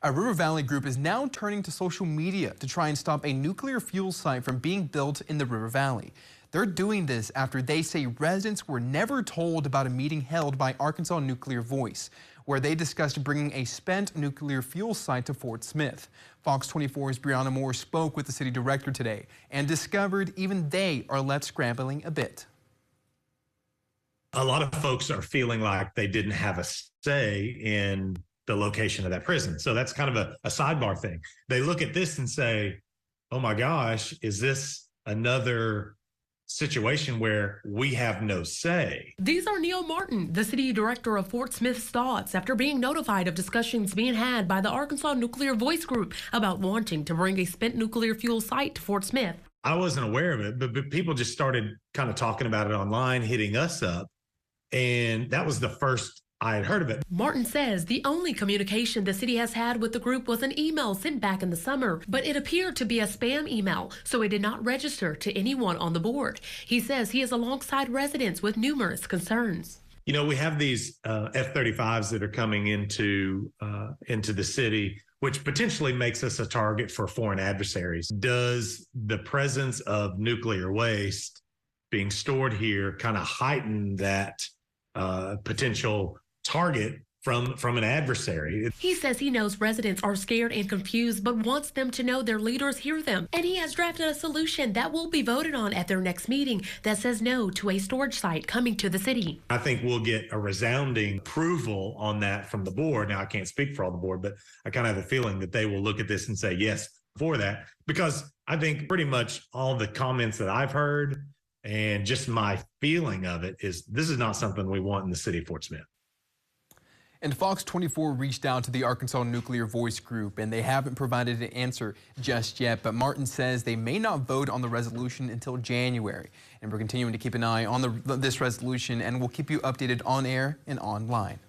A River Valley group is now turning to social media to try and stop a nuclear fuel site from being built in the River Valley. They're doing this after they say residents were never told about a meeting held by Arkansas Nuclear Voice, where they discussed bringing a spent nuclear fuel site to Fort Smith. Fox 24's Brianna Moore spoke with the city director today and discovered even they are left scrambling a bit. A lot of folks are feeling like they didn't have a say in the location of that prison. So that's kind of a sidebar thing. They look at this and say, oh my gosh, is this another situation where we have no say? These are Neil Martin, the city director of Fort Smith's thoughts after being notified of discussions being had by the Arkansas Nuclear Voice Group about wanting to bring a spent nuclear fuel site to Fort Smith. I wasn't aware of it, but people just started kind of talking about it online, hitting us up. And that was the first I had heard of it. Martin says the only communication the city has had with the group was an email sent back in the summer, but it appeared to be a spam email, so it did not register to anyone on the board. He says he is alongside residents with numerous concerns. You know, we have these F-35s that are coming into the city, which potentially makes us a target for foreign adversaries. Does the presence of nuclear waste being stored here kind of heighten that potential target from an adversary? He says he knows residents are scared and confused, but wants them to know their leaders hear them. And he has drafted a solution that will be voted on at their next meeting that says no to a storage site coming to the city. I think we'll get a resounding approval on that from the board. Now, I can't speak for all the board, but I kind of have a feeling that they will look at this and say yes for that, because I think pretty much all the comments that I've heard and just my feeling of it is this is not something we want in the city of Fort Smith. And Fox 24 reached out to the Arkansas Nuclear Voice Group, and they haven't provided an answer just yet. But Martin says they may not vote on the resolution until January. And we're continuing to keep an eye on this resolution, and we'll keep you updated on air and online.